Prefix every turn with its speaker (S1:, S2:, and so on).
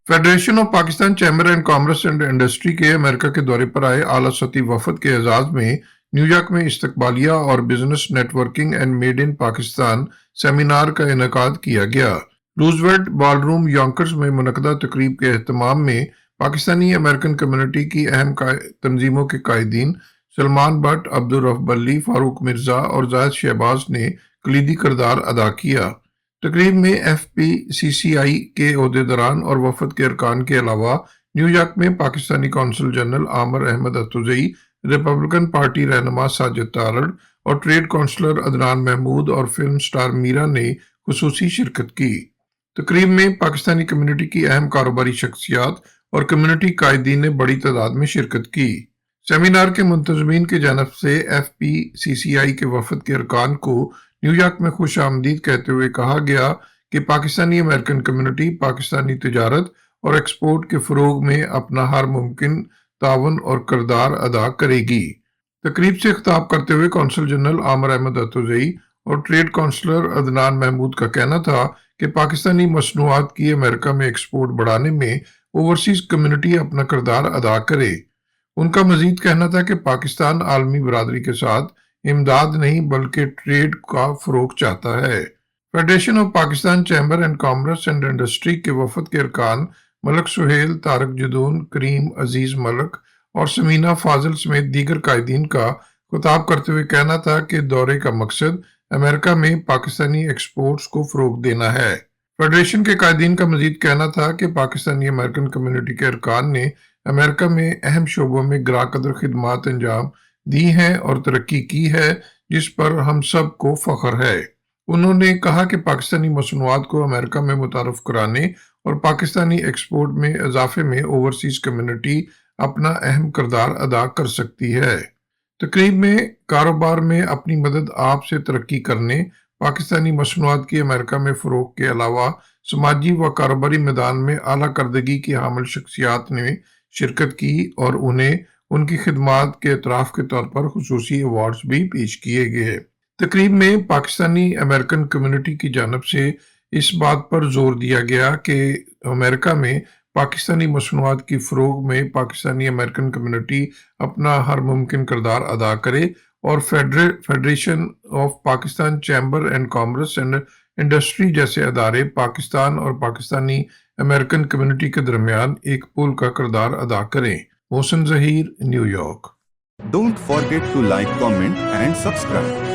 S1: Federation of Pakistan chamber and commerce and industry के America के दौरे पर आए आला सती वफद के एजाज में न्यूयॉर्क में इस्तकबालिया और business networking and made in Pakistan seminar का इनेकाद किया गया। रूजवेल्ट बॉलरूम यॉन्कर्स में मुनक़दा तकरीब के एहतमाम में पाकिस्तानी अमेरिकन कम्युनिटी की अहम तंजीमों के कायदीन सलमान भट्ट, अब्दुल रऊफ बल्ली, फारूक मिर्जा और जायद शहबाज ने कलीदी किरदार अदा किया। तकरीब में FPCCI के ओहदेदारान और वफद के अरकान के अलावा न्यूयॉर्क में पाकिस्तानी कौंसल जनरल आमिर अहमद अतुजई, रिपब्लिकन पार्टी रहनुमा साजिद तारड़ और ट्रेड काउंसलर अदनान महमूद और फिल्म स्टार मीरा ने खुसूसी शिरकत की। तकरीब में पाकिस्तानी कम्युनिटी की अहम कारोबारी शख्सियात और कम्युनिटी कायदीन ने बड़ी तादाद में शिरकत की। सेमिनार के मुंतजमीन की जानब से FPCCI के वफद के अरकान को न्यूयॉर्क में खुश आमदीद कहते हुए कहा गया कि पाकिस्तानी अमेरिकन कम्युनिटी पाकिस्तानी तिजारत और एक्सपोर्ट के फरोग में अपना हर मुमकिन तावन और किरदार अदा करेगी। तकरीब से खिताब करते हुए कौंसल जनरल आमिर अहमद अतुजई और ट्रेड काउंसलर अदनान महमूद का कहना था कि पाकिस्तानी मसनूआत की अमेरिका में एक्सपोर्ट बढ़ाने में ओवरसीज कम्युनिटी अपना किरदार अदा करे। उनका मजीद कहना था कि पाकिस्तान आलमी बरादरी के साथ इमदाद नहीं बल्कि ट्रेड का फरोग चाहता है। Federation of Pakistan chamber and commerce and industry के वफद के अरकान मलक सुहेल, तारक जदून, करीम अजीज मलक और समीना फाजिल समेत दीगर कायदीन का खिताब करते हुए कहना था कि दौरे का मकसद अमेरिका में पाकिस्तानी एक्सपोर्ट्स को फरोग देना है। फेडरेशन के कायदीन का मजीद कहना था कि पाकिस्तानी अमेरिकन कम्युनिटी के अरकान ने अमेरिका में अहम शोबों में ग्राकदर खिदमात अंजाम दी हैं और तरक्की की है, जिस पर हम सब को फख्र है। उन्होंने कहा कि पाकिस्तानी मसनूआत को अमेरिका में मुतारफ कराने और पाकिस्तानी एक्सपोर्ट में इजाफे में ओवरसीज कम्युनिटी अपना अहम किरदार अदा कर सकती है। तकरीब में कारोबार में अपनी मदद आप से तरक्की करने, पाकिस्तानी मसनूआत की अमेरिका में फरोग के अलावा समाजी व कारोबारी मैदान में आला करदगी की हामिल शख्सियात ने शिरकत की और उन्हें उनकी खिदमात के एतराफ़ के तौर पर खुसूसी अवार्ड्स भी पेश किए गए। तकरीब में पाकिस्तानी अमेरिकन कम्युनिटी की जानब से इस बात पर जोर दिया गया कि अमेरिका में पाकिस्तानी मसनूआत की फरोग में पाकिस्तानी अमेरिकन कम्युनिटी अपना हर मुमकिन किरदार अदा करे और federation of Pakistan chamber and commerce and industry जैसे अदारे पाकिस्तान और पाकिस्तानी अमेरिकन कम्युनिटी के दरमियान एक पुल का किरदार अदा करें। Mohsin Zaheer, New York.
S2: Don't forget to like, comment and subscribe.